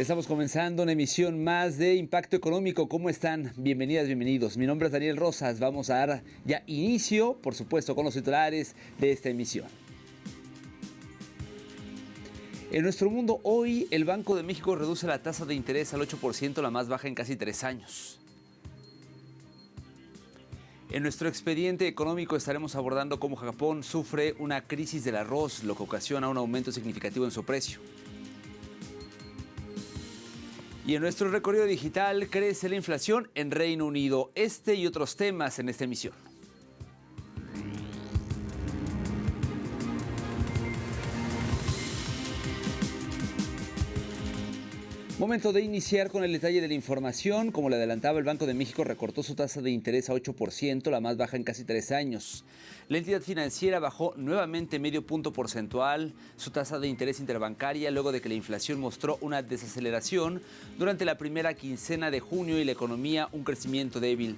Estamos comenzando una emisión más de Impacto Económico. ¿Cómo están? Bienvenidas, bienvenidos. Mi nombre es Daniel Rosas. Vamos a dar ya inicio, por supuesto, con los titulares de esta emisión. En nuestro mundo hoy, el Banco de México reduce la tasa de interés al 8%, la más baja en casi 3 años. En nuestro expediente económico estaremos abordando cómo Japón sufre una crisis del arroz, lo que ocasiona un aumento significativo en su precio. Y en nuestro recorrido digital, crece la inflación en Reino Unido. Este y otros temas en esta emisión. Momento de iniciar con el detalle de la información. Como le adelantaba, el Banco de México recortó su tasa de interés a 8%, la más baja en casi 3 años. La entidad financiera bajó nuevamente medio punto porcentual su tasa de interés interbancaria luego de que la inflación mostró una desaceleración durante la primera quincena de junio y la economía un crecimiento débil.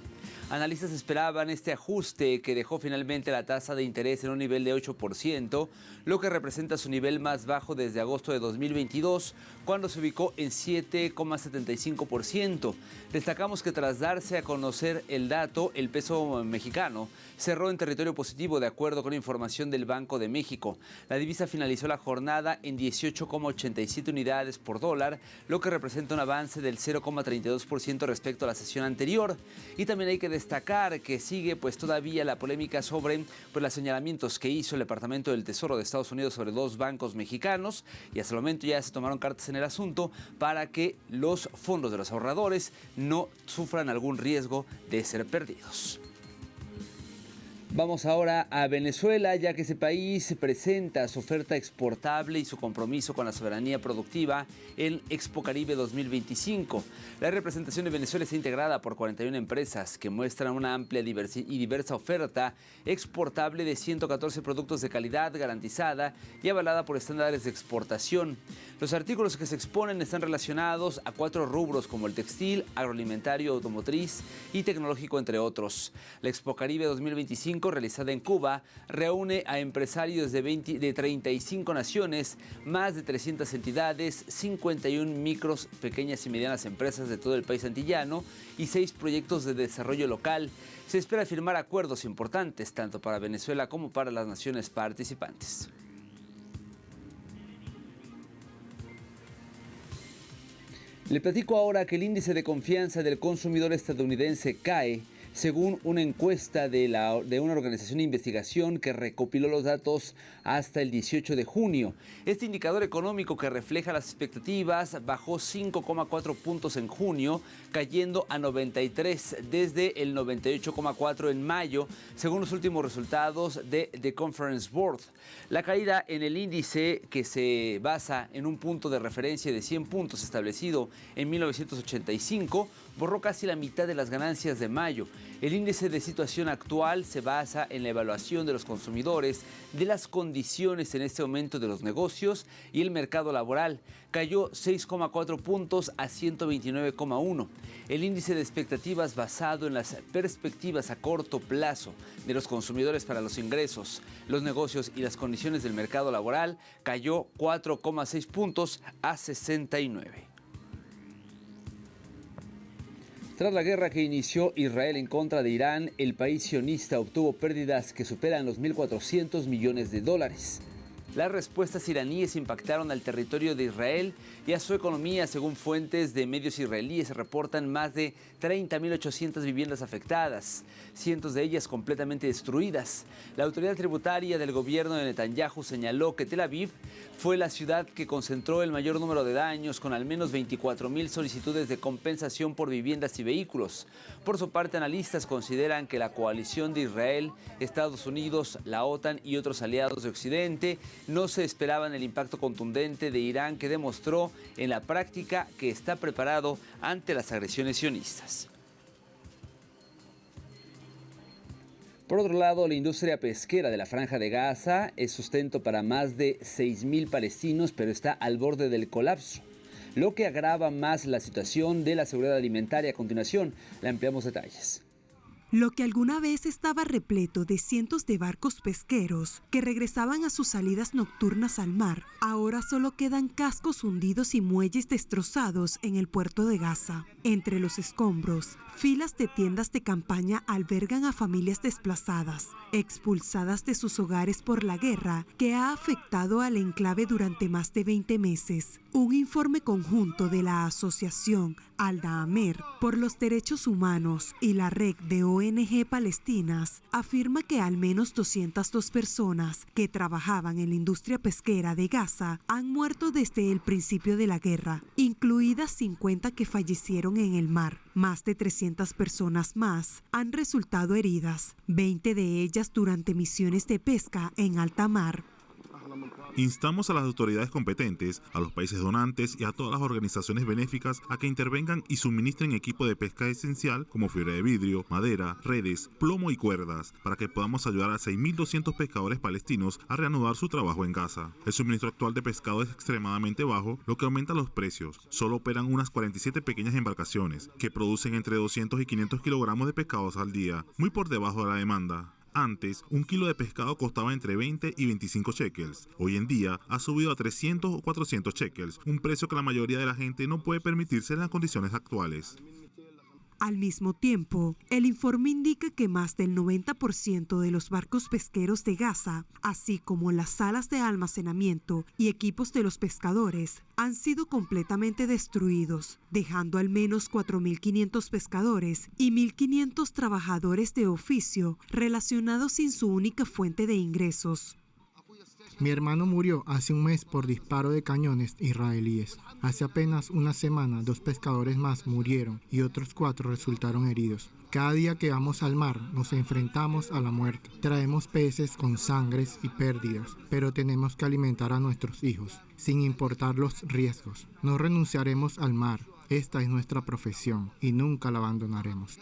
Analistas esperaban este ajuste que dejó finalmente la tasa de interés en un nivel de 8%, lo que representa su nivel más bajo desde agosto de 2022, cuando se ubicó en 7,75%. Destacamos que tras darse a conocer el dato, el peso mexicano cerró en territorio positivo de acuerdo con información del Banco de México. La divisa finalizó la jornada en 18,87 unidades por dólar, lo que representa un avance del 0,32% respecto a la sesión anterior. Y también hay que destacar que sigue todavía la polémica sobre los señalamientos que hizo el Departamento del Tesoro de Estados Unidos sobre 2 bancos mexicanos, y hasta el momento ya se tomaron cartas en el asunto para que los fondos de los ahorradores no sufran algún riesgo de ser perdidos. Vamos ahora a Venezuela, ya que ese país presenta su oferta exportable y su compromiso con la soberanía productiva en Expo Caribe 2025. La representación de Venezuela está integrada por 41 empresas que muestran una amplia y diversa oferta exportable de 114 productos de calidad garantizada y avalada por estándares de exportación. Los artículos que se exponen están relacionados a 4 rubros como el textil, agroalimentario, automotriz y tecnológico, entre otros. La Expo Caribe 2025, realizada en Cuba, reúne a empresarios de 35 naciones, más de 300 entidades, 51 micros, pequeñas y medianas empresas de todo el país antillano y 6 proyectos de desarrollo local. Se espera firmar acuerdos importantes tanto para Venezuela como para las naciones participantes. Le platico ahora que el índice de confianza del consumidor estadounidense cae, según una encuesta de una organización de investigación que recopiló los datos hasta el 18 de junio. Este indicador económico, que refleja las expectativas, bajó 5,4 puntos en junio, cayendo a 93 desde el 98,4 en mayo, según los últimos resultados de The Conference Board. La caída en el índice, que se basa en un punto de referencia de 100 puntos establecido en 1985, borró casi la mitad de las ganancias de mayo. El índice de situación actual se basa en la evaluación de los consumidores, de las condiciones en este momento de los negocios y el mercado laboral. Cayó 6,4 puntos a 129,1. El índice de expectativas, basado en las perspectivas a corto plazo de los consumidores para los ingresos, los negocios y las condiciones del mercado laboral, cayó 4,6 puntos a 69. Tras la guerra que inició Israel en contra de Irán, el país sionista obtuvo pérdidas que superan los 1.400 millones de dólares. Las respuestas iraníes impactaron al territorio de Israel y a su economía. Según fuentes de medios israelíes, se reportan más de 30.800 viviendas afectadas, cientos de ellas completamente destruidas. La autoridad tributaria del gobierno de Netanyahu señaló que Tel Aviv fue la ciudad que concentró el mayor número de daños, con al menos 24.000 solicitudes de compensación por viviendas y vehículos. Por su parte, analistas consideran que la coalición de Israel, Estados Unidos, la OTAN y otros aliados de Occidente no se esperaban el impacto contundente de Irán, que demostró en la práctica que está preparado ante las agresiones sionistas. Por otro lado, la industria pesquera de la Franja de Gaza es sustento para más de 6.000 palestinos, pero está al borde del colapso, lo que agrava más la situación de la seguridad alimentaria. A continuación, le ampliamos detalles. Lo que alguna vez estaba repleto de cientos de barcos pesqueros que regresaban a sus salidas nocturnas al mar, ahora solo quedan cascos hundidos y muelles destrozados en el puerto de Gaza. Entre los escombros, filas de tiendas de campaña albergan a familias desplazadas, expulsadas de sus hogares por la guerra que ha afectado al enclave durante más de 20 meses. Un informe conjunto de la Asociación Al-Daamer por los Derechos Humanos y la Red de ONG palestinas afirma que al menos 202 personas que trabajaban en la industria pesquera de Gaza han muerto desde el principio de la guerra, incluidas 50 que fallecieron en el mar. Más de 300 personas más han resultado heridas, 20 de ellas durante misiones de pesca en alta mar. Instamos a las autoridades competentes, a los países donantes y a todas las organizaciones benéficas a que intervengan y suministren equipo de pesca esencial como fibra de vidrio, madera, redes, plomo y cuerdas, para que podamos ayudar a 6.200 pescadores palestinos a reanudar su trabajo en Gaza. El suministro actual de pescado es extremadamente bajo, lo que aumenta los precios. Solo operan unas 47 pequeñas embarcaciones, que producen entre 200 y 500 kilogramos de pescados al día, muy por debajo de la demanda. Antes, un kilo de pescado costaba entre 20 y 25 shekels. Hoy en día, ha subido a 300 o 400 shekels, un precio que la mayoría de la gente no puede permitirse en las condiciones actuales. Al mismo tiempo, el informe indica que más del 90% de los barcos pesqueros de Gaza, así como las salas de almacenamiento y equipos de los pescadores, han sido completamente destruidos, dejando al menos 4.500 pescadores y 1.500 trabajadores de oficio relacionados sin su única fuente de ingresos. Mi hermano murió hace un mes por disparo de cañones israelíes. Hace apenas una semana, 2 pescadores más murieron y otros 4 resultaron heridos. Cada día que vamos al mar, nos enfrentamos a la muerte. Traemos peces con sangres y pérdidas, pero tenemos que alimentar a nuestros hijos, sin importar los riesgos. No renunciaremos al mar. Esta es nuestra profesión y nunca la abandonaremos.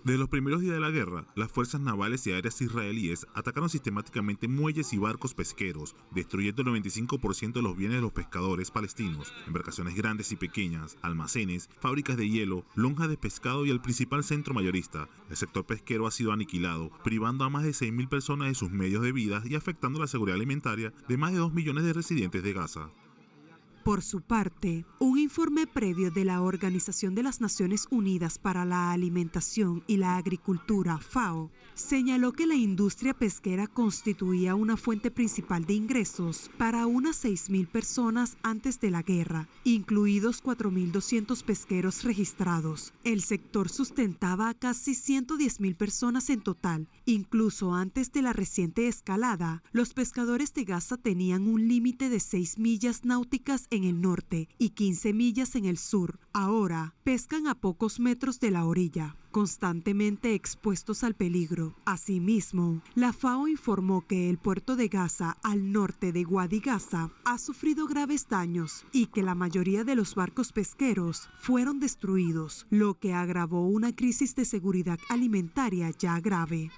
Desde los primeros días de la guerra, las fuerzas navales y aéreas israelíes atacaron sistemáticamente muelles y barcos pesqueros, destruyendo el 95% de los bienes de los pescadores palestinos, embarcaciones grandes y pequeñas, almacenes, fábricas de hielo, lonjas de pescado y el principal centro mayorista. El sector pesquero ha sido aniquilado, privando a más de 6.000 personas de sus medios de vida y afectando la seguridad alimentaria de más de 2 millones de residentes de Gaza. Por su parte, un informe previo de la Organización de las Naciones Unidas para la Alimentación y la Agricultura, FAO, señaló que la industria pesquera constituía una fuente principal de ingresos para unas 6.000 personas antes de la guerra, incluidos 4.200 pesqueros registrados. El sector sustentaba a casi 110.000 personas en total. Incluso antes de la reciente escalada, los pescadores de Gaza tenían un límite de 6 millas náuticas en el norte y 15 millas en el sur. Ahora pescan a pocos metros de la orilla, constantemente expuestos al peligro. Asimismo, la FAO informó que el puerto de Gaza, al norte de Wadi Gaza, ha sufrido graves daños y que la mayoría de los barcos pesqueros fueron destruidos, lo que agravó una crisis de seguridad alimentaria ya grave.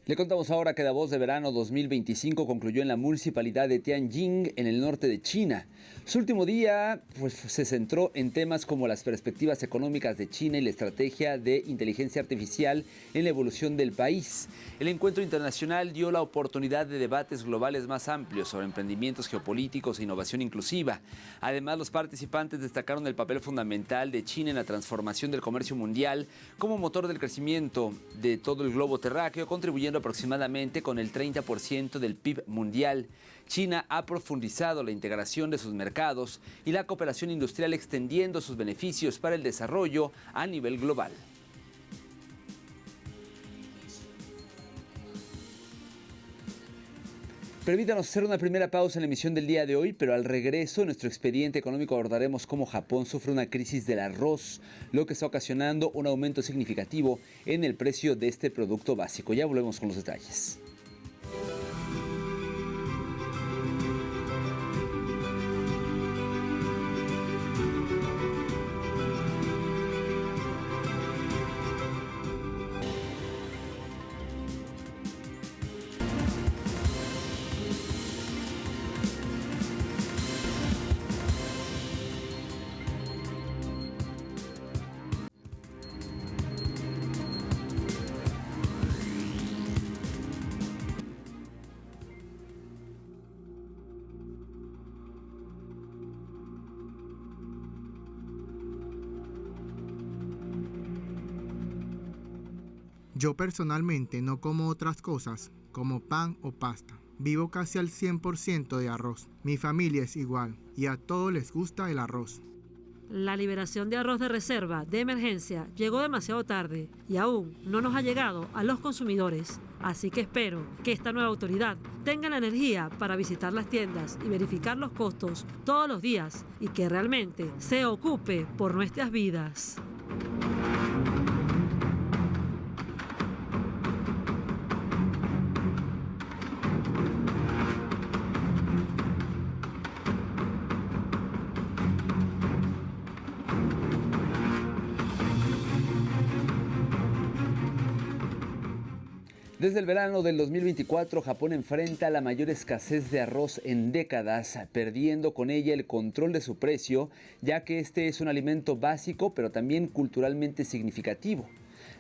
Le contamos ahora que Davos de verano 2025 concluyó en la municipalidad de Tianjin, en el norte de China. Su último día se centró en temas como las perspectivas económicas de China y la estrategia de inteligencia artificial en la evolución del país. El encuentro internacional dio la oportunidad de debates globales más amplios sobre emprendimientos geopolíticos e innovación inclusiva. Además, los participantes destacaron el papel fundamental de China en la transformación del comercio mundial como motor del crecimiento de todo el globo terráqueo, contribuyendo aproximadamente con el 30% del PIB mundial. China ha profundizado la integración de sus mercados y la cooperación industrial, extendiendo sus beneficios para el desarrollo a nivel global. Permítanos hacer una primera pausa en la emisión del día de hoy, pero al regreso en nuestro expediente económico abordaremos cómo Japón sufre una crisis del arroz, lo que está ocasionando un aumento significativo en el precio de este producto básico. Ya volvemos con los detalles. Yo personalmente no como otras cosas, como pan o pasta. Vivo casi al 100% de arroz. Mi familia es igual y a todos les gusta el arroz. La liberación de arroz de reserva de emergencia llegó demasiado tarde y aún no nos ha llegado a los consumidores. Así que espero que esta nueva autoridad tenga la energía para visitar las tiendas y verificar los costos todos los días y que realmente se ocupe por nuestras vidas. Desde el verano del 2024, Japón enfrenta la mayor escasez de arroz en décadas, perdiendo con ella el control de su precio, ya que este es un alimento básico, pero también culturalmente significativo.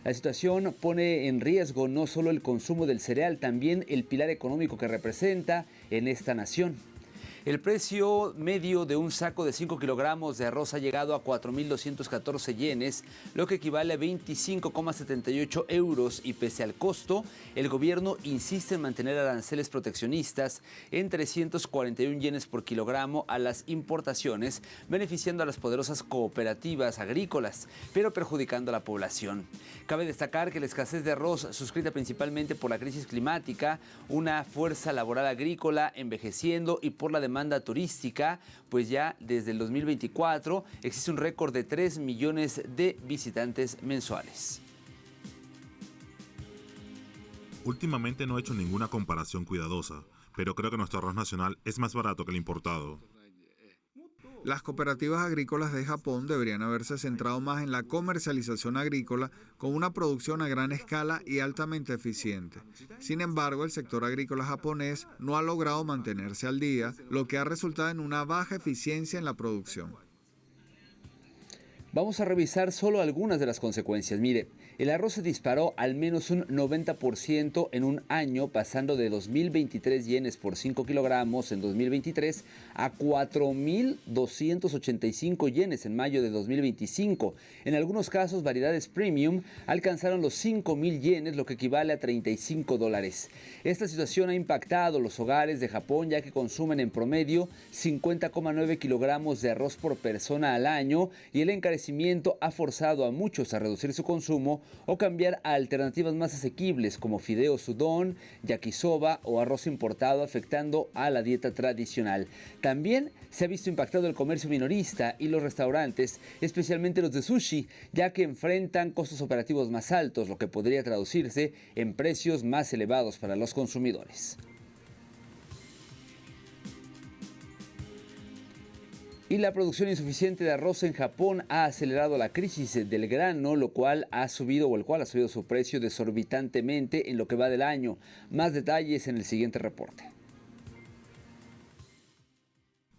La situación pone en riesgo no solo el consumo del cereal, también el pilar económico que representa en esta nación. El precio medio de un saco de 5 kilogramos de arroz ha llegado a 4.214 yenes, lo que equivale a 25,78 euros y pese al costo, el gobierno insiste en mantener aranceles proteccionistas en 341 yenes por kilogramo a las importaciones, beneficiando a las poderosas cooperativas agrícolas, pero perjudicando a la población. Cabe destacar que la escasez de arroz, suscrita principalmente por la crisis climática, una fuerza laboral agrícola envejeciendo y por la demanda turística, pues ya desde el 2024 existe un récord de 3 millones de visitantes mensuales. Últimamente no he hecho ninguna comparación cuidadosa, pero creo que nuestro arroz nacional es más barato que el importado. Las cooperativas agrícolas de Japón deberían haberse centrado más en la comercialización agrícola con una producción a gran escala y altamente eficiente. Sin embargo, el sector agrícola japonés no ha logrado mantenerse al día, lo que ha resultado en una baja eficiencia en la producción. Vamos a revisar solo algunas de las consecuencias. Mire, el arroz se disparó al menos un 90% en un año, pasando de 2.023 yenes por 5 kilogramos en 2023 a 4.285 yenes en mayo de 2025. En algunos casos, variedades premium alcanzaron los 5.000 yenes, lo que equivale a $35. Esta situación ha impactado los hogares de Japón, ya que consumen en promedio 50,9 kilogramos de arroz por persona al año, y el encarecimiento ha forzado a muchos a reducir su consumo o cambiar a alternativas más asequibles como fideos udon, yakisoba o arroz importado, afectando a la dieta tradicional. También se ha visto impactado el comercio minorista y los restaurantes, especialmente los de sushi, ya que enfrentan costos operativos más altos, lo que podría traducirse en precios más elevados para los consumidores. Y la producción insuficiente de arroz en Japón ha acelerado la crisis del grano, el cual ha subido su precio desorbitantemente en lo que va del año. Más detalles en el siguiente reporte.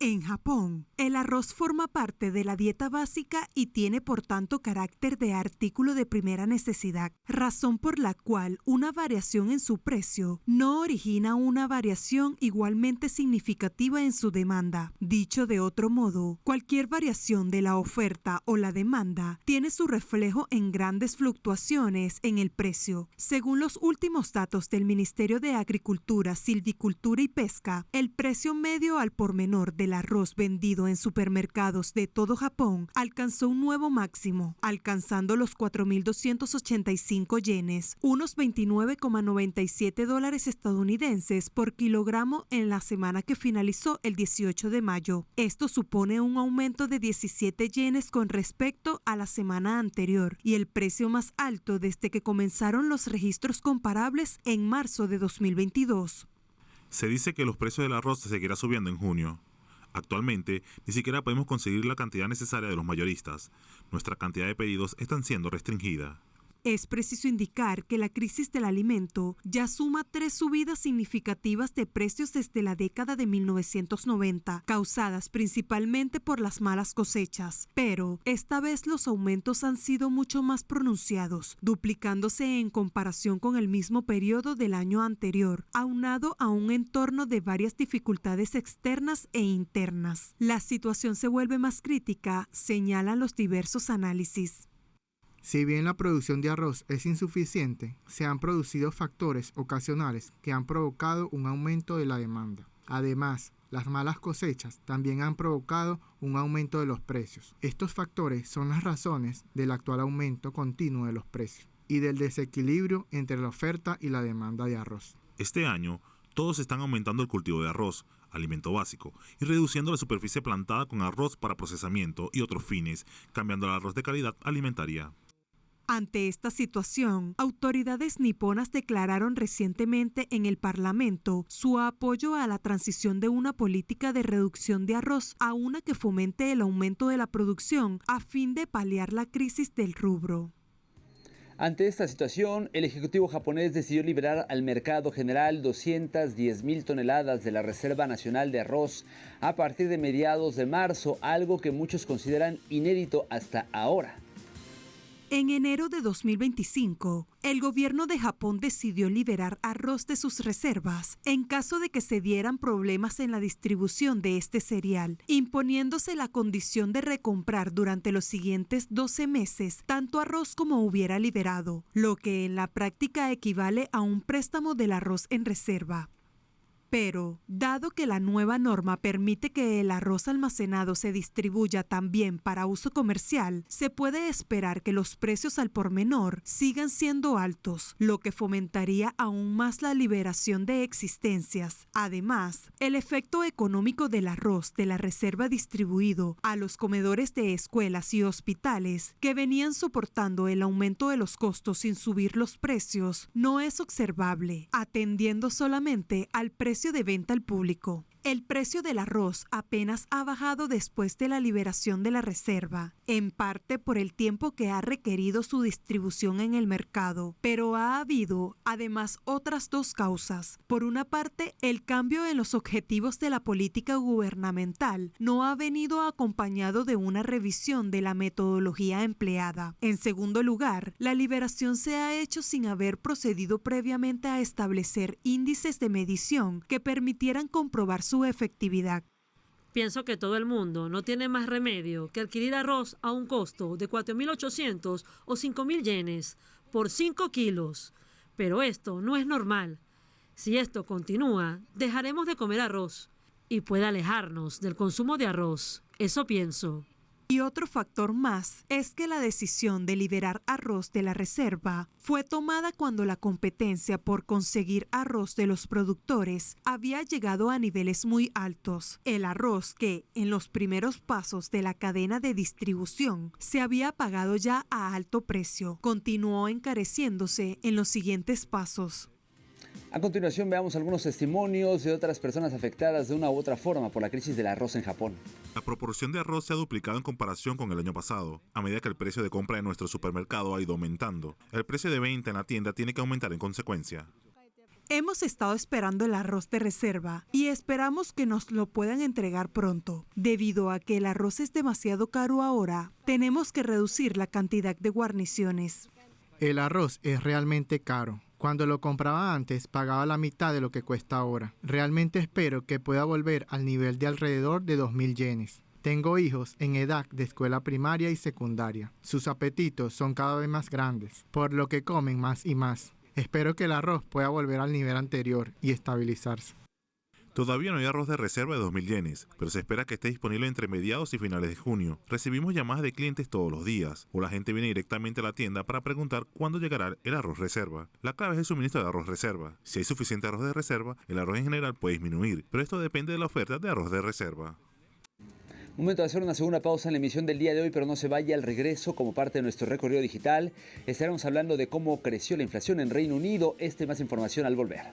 En Japón, el arroz forma parte de la dieta básica y tiene por tanto carácter de artículo de primera necesidad, razón por la cual una variación en su precio no origina una variación igualmente significativa en su demanda. Dicho de otro modo, cualquier variación de la oferta o la demanda tiene su reflejo en grandes fluctuaciones en el precio. Según los últimos datos del Ministerio de Agricultura, Silvicultura y Pesca, el precio medio al por menor del arroz vendido en supermercados de todo Japón alcanzó un nuevo máximo, alcanzando los 4.285 yenes, unos $29,97 estadounidenses por kilogramo en la semana que finalizó el 18 de mayo. Esto supone un aumento de 17 yenes con respecto a la semana anterior y el precio más alto desde que comenzaron los registros comparables en marzo de 2022. Se dice que los precios del arroz se seguirá subiendo en junio. Actualmente, ni siquiera podemos conseguir la cantidad necesaria de los mayoristas. Nuestra cantidad de pedidos está siendo restringida. Es preciso indicar que la crisis del alimento ya suma 3 subidas significativas de precios desde la década de 1990, causadas principalmente por las malas cosechas. Pero esta vez los aumentos han sido mucho más pronunciados, duplicándose en comparación con el mismo periodo del año anterior, aunado a un entorno de varias dificultades externas e internas. La situación se vuelve más crítica, señalan los diversos análisis. Si bien la producción de arroz es insuficiente, se han producido factores ocasionales que han provocado un aumento de la demanda. Además, las malas cosechas también han provocado un aumento de los precios. Estos factores son las razones del actual aumento continuo de los precios y del desequilibrio entre la oferta y la demanda de arroz. Este año, todos están aumentando el cultivo de arroz, alimento básico, y reduciendo la superficie plantada con arroz para procesamiento y otros fines, cambiando el arroz de calidad alimentaria. Ante esta situación, autoridades niponas declararon recientemente en el Parlamento su apoyo a la transición de una política de reducción de arroz a una que fomente el aumento de la producción a fin de paliar la crisis del rubro. Ante esta situación, el Ejecutivo japonés decidió liberar al mercado general 210,000 toneladas de la Reserva Nacional de Arroz a partir de mediados de marzo, algo que muchos consideran inédito hasta ahora. En enero de 2025, el gobierno de Japón decidió liberar arroz de sus reservas en caso de que se dieran problemas en la distribución de este cereal, imponiéndose la condición de recomprar durante los siguientes 12 meses tanto arroz como hubiera liberado, lo que en la práctica equivale a un préstamo del arroz en reserva. Pero, dado que la nueva norma permite que el arroz almacenado se distribuya también para uso comercial, se puede esperar que los precios al por menor sigan siendo altos, lo que fomentaría aún más la liberación de existencias. Además, el efecto económico del arroz de la reserva distribuido a los comedores de escuelas y hospitales que venían soportando el aumento de los costos sin subir los precios no es observable, atendiendo solamente al precio de venta al público. El precio del arroz apenas ha bajado después de la liberación de la reserva, en parte por el tiempo que ha requerido su distribución en el mercado, pero ha habido además otras dos causas. Por una parte, el cambio en los objetivos de la política gubernamental no ha venido acompañado de una revisión de la metodología empleada. En segundo lugar, la liberación se ha hecho sin haber procedido previamente a establecer índices de medición que permitieran comprobar su efectividad. Pienso que todo el mundo no tiene más remedio que adquirir arroz a un costo de 4.800 o 5.000 yenes por 5 kilos. Pero esto no es normal. Si esto continúa, dejaremos de comer arroz y puede alejarnos del consumo de arroz. Eso pienso. Y otro factor más es que la decisión de liberar arroz de la reserva fue tomada cuando la competencia por conseguir arroz de los productores había llegado a niveles muy altos. El arroz que, en los primeros pasos de la cadena de distribución, se había pagado ya a alto precio, continuó encareciéndose en los siguientes pasos. A continuación veamos algunos testimonios de otras personas afectadas de una u otra forma por la crisis del arroz en Japón. La proporción de arroz se ha duplicado en comparación con el año pasado, a medida que el precio de compra en nuestro supermercado ha ido aumentando. El precio de venta en la tienda tiene que aumentar en consecuencia. Hemos estado esperando el arroz de reserva y esperamos que nos lo puedan entregar pronto. Debido a que el arroz es demasiado caro ahora, tenemos que reducir la cantidad de guarniciones. El arroz es realmente caro. Cuando lo compraba antes, pagaba la mitad de lo que cuesta ahora. Realmente espero que pueda volver al nivel de alrededor de 2.000 yenes. Tengo hijos en edad de escuela primaria y secundaria. Sus apetitos son cada vez más grandes, por lo que comen más y más. Espero que el arroz pueda volver al nivel anterior y estabilizarse. Todavía no hay arroz de reserva de 2.000 yenes, pero se espera que esté disponible entre mediados y finales de junio. Recibimos llamadas de clientes todos los días, o la gente viene directamente a la tienda para preguntar cuándo llegará el arroz reserva. La clave es el suministro de arroz reserva. Si hay suficiente arroz de reserva, el arroz en general puede disminuir, pero esto depende de la oferta de arroz de reserva. Momento de hacer una segunda pausa en la emisión del día de hoy, pero no se vaya. Al regreso, como parte de nuestro recorrido digital, estaremos hablando de cómo creció la inflación en Reino Unido. Y más información al volver.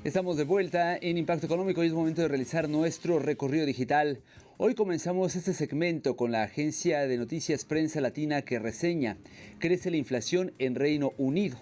Estamos de vuelta en Impacto Económico y es momento de realizar nuestro recorrido digital. Hoy comenzamos este segmento con la agencia de noticias Prensa Latina que reseña: crece la inflación en Reino Unido.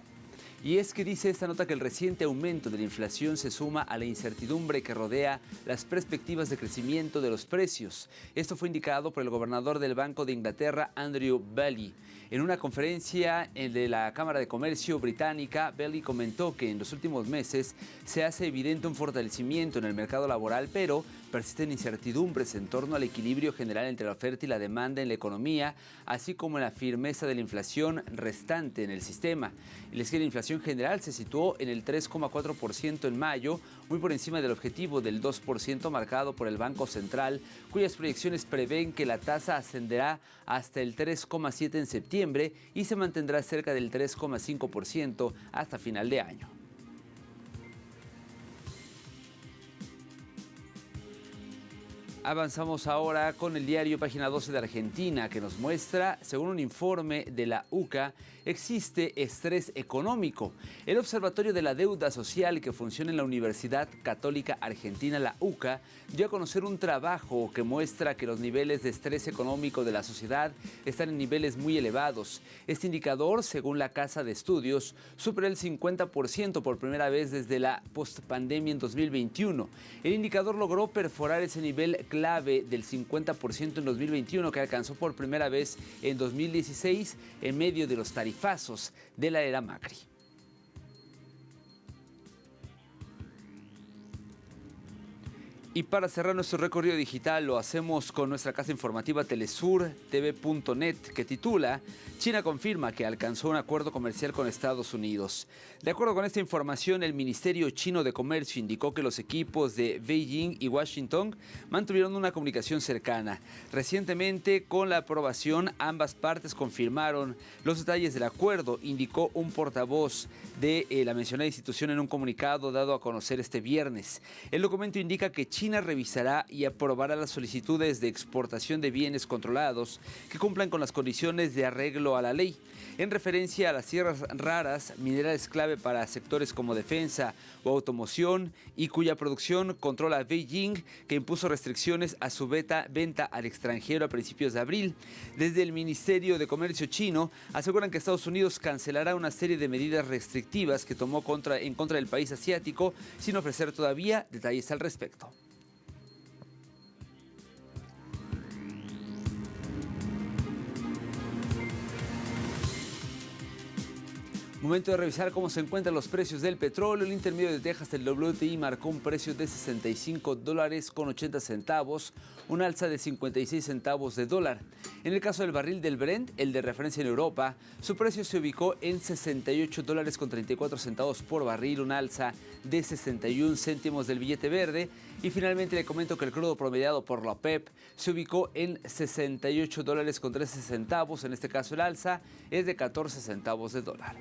Y es que dice esta nota que el reciente aumento de la inflación se suma a la incertidumbre que rodea las perspectivas de crecimiento de los precios. Esto fue indicado por el gobernador del Banco de Inglaterra, Andrew Bailey. En una conferencia de la Cámara de Comercio británica, Bailey comentó que en los últimos meses se hace evidente un fortalecimiento en el mercado laboral, pero persisten incertidumbres en torno al equilibrio general entre la oferta y la demanda en la economía, así como en la firmeza de la inflación restante en el sistema. Y es que la inflación general se situó en el 3,4% en mayo, muy por encima del objetivo del 2% marcado por el Banco Central, cuyas proyecciones prevén que la tasa ascenderá hasta el 3,7% en septiembre y se mantendrá cerca del 3,5% hasta final de año. Avanzamos ahora con el diario Página 12 de Argentina, que nos muestra, según un informe de la UCA, existe estrés económico. El Observatorio de la Deuda Social, que funciona en la Universidad Católica Argentina, la UCA, dio a conocer un trabajo que muestra que los niveles de estrés económico de la sociedad están en niveles muy elevados. Este indicador, según la Casa de Estudios, supera el 50% por primera vez desde la postpandemia en 2021. El indicador logró perforar ese nivel clave del 50% en 2021 que alcanzó por primera vez en 2016 en medio de los tarifazos de la era Macri. Y para cerrar nuestro recorrido digital lo hacemos con nuestra casa informativa telesurtv.net, que titula: China confirma que alcanzó un acuerdo comercial con Estados Unidos. De acuerdo con esta información, el Ministerio Chino de Comercio indicó que los equipos de Beijing y Washington mantuvieron una comunicación cercana. Recientemente, con la aprobación, ambas partes confirmaron los detalles del acuerdo, indicó un portavoz de la mencionada institución en un comunicado dado a conocer este viernes. El documento indica que China revisará y aprobará las solicitudes de exportación de bienes controlados que cumplan con las condiciones de arreglo a la ley. En referencia a las tierras raras, minerales clave para sectores como defensa o automoción y cuya producción controla Beijing, que impuso restricciones a su venta al extranjero a principios de abril. Desde el Ministerio de Comercio chino aseguran que Estados Unidos cancelará una serie de medidas restrictivas que tomó en contra del país asiático sin ofrecer todavía detalles al respecto. Momento de revisar cómo se encuentran los precios del petróleo. El intermedio de Texas, el WTI, marcó un precio de $65.80, un alza de 56 centavos de dólar. En el caso del barril del Brent, el de referencia en Europa, su precio se ubicó en $68.34 por barril, un alza de 61 céntimos del billete verde. Y finalmente le comento que el crudo promediado por la OPEP se ubicó en $68.13. En este caso el alza es de 14 centavos de dólar.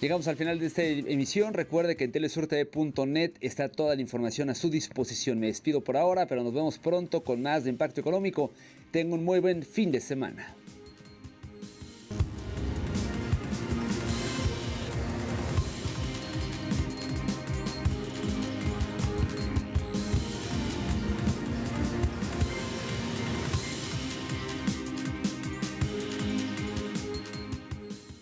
Llegamos al final de esta emisión. Recuerde que en telesurtv.net está toda la información a su disposición. Me despido por ahora, pero nos vemos pronto con más de Impacto Económico. Tenga un muy buen fin de semana.